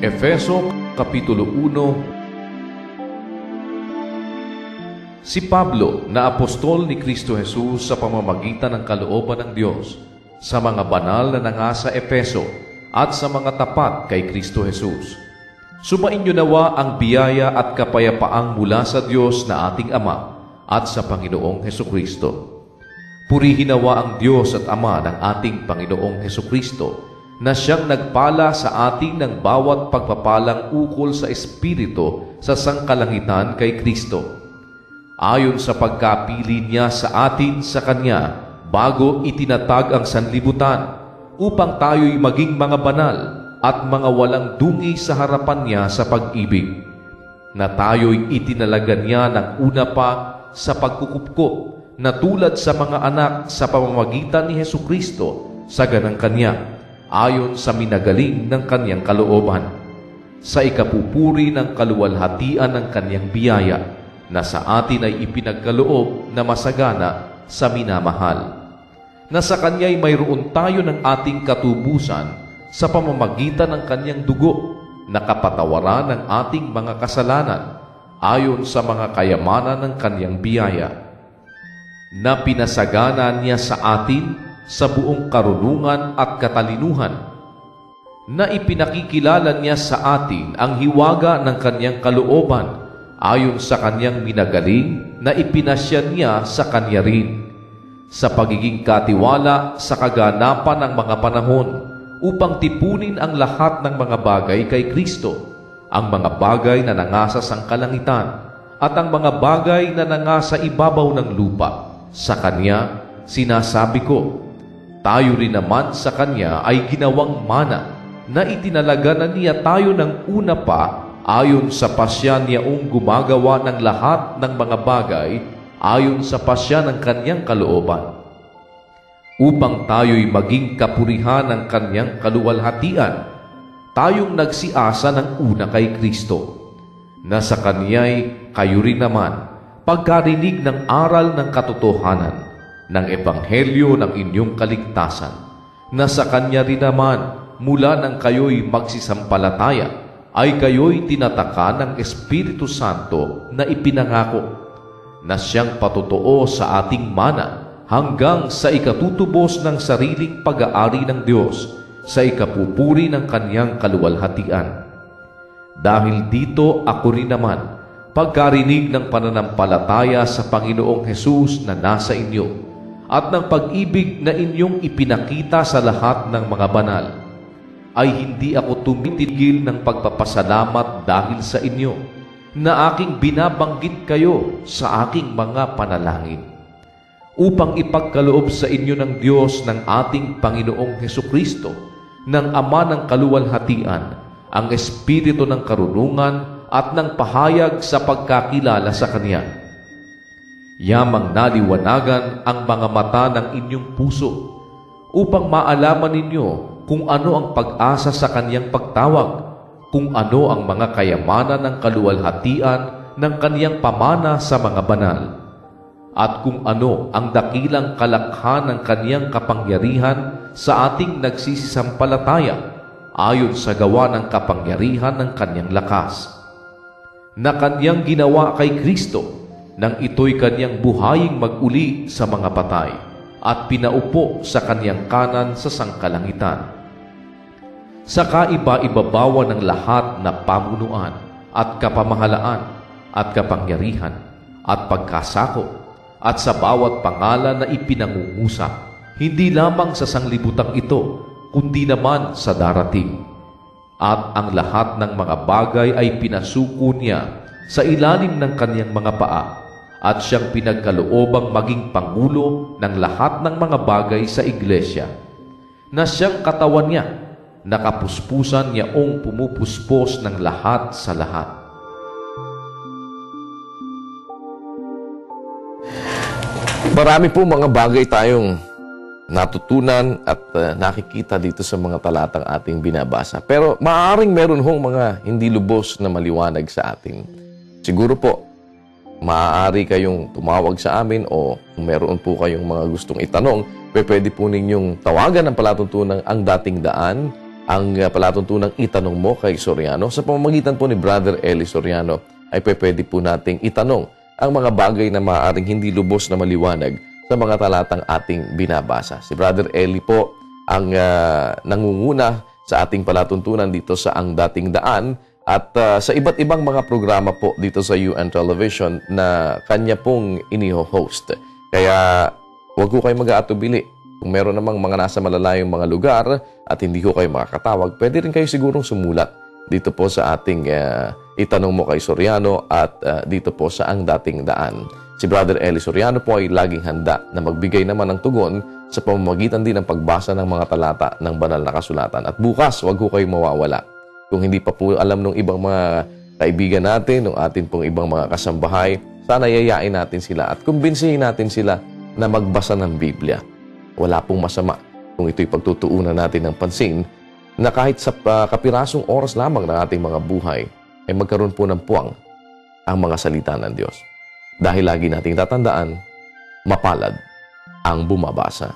Efeso Kapitulo 1. Si Pablo, na apostol ni Kristo Jesus sa pamamagitan ng kalooban ng Diyos, sa mga banal na nangasa Efeso at sa mga tapat kay Kristo Jesus. Sumainyo nawa ang biyaya at kapayapaang mula sa Diyos na ating Ama at sa Panginoong Hesukristo. Purihin nawa ang Diyos at Ama ng ating Panginoong Hesukristo, na siyang nagpala sa atin ng bawat pagpapalang ukol sa Espiritu sa sangkalangitan kay Kristo, ayon sa pagkapili niya sa atin sa Kanya bago itinatag ang sanlibutan, upang tayo'y maging mga banal at mga walang dungi sa harapan niya sa pag-ibig, na tayo'y itinalaga niya ng una pa sa pagkukupkop, na tulad sa mga anak sa pamamagitan ni Hesukristo sa ganang Kanya, ayon sa minagaling ng Kanyang kalooban, sa ikapupuri ng kaluwalhatian ng Kanyang biyaya, na sa atin ay ipinagkaloob na masagana sa minamahal, na sa Kanya'y mayroon tayo ng ating katubusan sa pamamagitan ng Kanyang dugo, na kapatawaran ng ating mga kasalanan ayon sa mga kayamanan ng Kanyang biyaya, na pinasagana niya sa atin sa buong karunungan at katalinuhan, na ipinakikilala niya sa atin ang hiwaga ng Kanyang kalooban ayon sa Kanyang minagaling na ipinasya niya sa Kanya rin, sa pagiging katiwala sa kaganapan ng mga panahon, upang tipunin ang lahat ng mga bagay kay Kristo, ang mga bagay na nangasa sangkalangitan at ang mga bagay na nangasa ibabaw ng lupa. Sa Kanya, sinasabi ko, tayo rin naman sa Kanya ay ginawang mana, na itinalaga na niya tayo ng una pa ayon sa pasya niyaong gumagawa ng lahat ng mga bagay ayon sa pasya ng Kanyang kalooban, upang tayo'y maging kapurihan ng Kanyang kaluwalhatian, tayong nagsiasa ng una kay Kristo, na sa Kanya'y kayo rin naman, pagkarinig ng aral ng katotohanan, ng ebanghelyo ng inyong kaligtasan, na sa Kanya rin naman, mula nang kayo'y magsisampalataya, ay kayo'y tinataka ng Espiritu Santo na ipinangako, na siyang patotoo sa ating mana hanggang sa ikatutubos ng sariling pag-aari ng Diyos sa ikapupuri ng Kanyang kaluwalhatian. Dahil dito ako rin naman, pagkarinig ng pananampalataya sa Panginoong Hesus na nasa inyo, at ng pag-ibig na inyong ipinakita sa lahat ng mga banal, ay hindi ako tumitigil ng pagpapasalamat dahil sa inyo, na aking binabanggit kayo sa aking mga panalangin, upang ipagkaloob sa inyo ng Diyos ng ating Panginoong Hesukristo, ng Ama ng kaluwalhatian, ang Espiritu ng karunungan at ng pahayag sa pagkakilala sa Kanya. Yamang naliwanagan ang mga mata ng inyong puso, upang maalaman ninyo kung ano ang pag-asa sa Kanyang pagtawag, kung ano ang mga kayamanan ng kaluwalhatian ng Kanyang pamana sa mga banal, at kung ano ang dakilang kalakhan ng Kanyang kapangyarihan sa ating nagsisisampalataya, ayon sa gawa ng kapangyarihan ng Kanyang lakas, na Kanyang ginawa kay Kristo, nang ito'y Kanyang buhaying mag-uli sa mga patay, at pinaupo sa Kanyang kanan sa sangkalangitan, sa kaiba-ibabawa ng lahat na pamunuan at kapamahalaan at kapangyarihan at pagkasakop, at sa bawat pangalan na ipinangungusap, hindi lamang sa sanglibutang ito, kundi naman sa darating. At ang lahat ng mga bagay ay pinasuko niya sa ilalim ng Kanyang mga paa, at siyang pinagkaloobang maging pangulo ng lahat ng mga bagay sa iglesia, na siyang katawan niya, nakapuspusan niyaong pumupuspos ng lahat sa lahat. Marami po mga bagay tayong natutunan at nakikita dito sa mga talatang ating binabasa. Pero maaaring meron hong mga hindi lubos na maliwanag sa atin. Siguro po, maaari kayong tumawag sa amin o kung meron po kayong mga gustong itanong, pwede po ninyong tawagan ang palatuntunan Ang Dating Daan ang palatuntunang itanong mo kay Soriano. Sa pamamagitan po ni Brother Eli Soriano ay pwede po nating itanong ang mga bagay na maaaring hindi lubos na maliwanag sa mga talatang ating binabasa. Si Brother Eli po ang nangunguna sa ating palatuntunan dito sa Ang Dating Daan at sa iba't ibang mga programa po dito sa UN Television na kanya pong iniho-host. Kaya huwag ko kayo mag-aatubili. Kung meron namang mga nasa malalayong mga lugar at hindi ko kayo makakatawag, pwede rin kayo sigurong sumulat dito po sa ating itanong mo kay Soriano at dito po sa Ang Dating Daan. Si Brother Eli Soriano po ay laging handa na magbigay naman ng tugon sa pamamagitan din ng pagbasa ng mga talata ng banal na kasulatan. At bukas, huwag ko kayo mawawala. Kung hindi pa po alam ng ibang mga kaibigan natin, ng atin pong ibang mga kasambahay, sana yayain natin sila at kumbinsihin natin sila na magbasa ng Biblia. Wala pong masama kung ito'y pagtutuunan natin ng pansin na kahit sa kapirasong oras lamang ng ating mga buhay ay magkaroon po ng puwang ang mga salita ng Diyos. Dahil lagi nating tatandaan, mapalad ang bumabasa.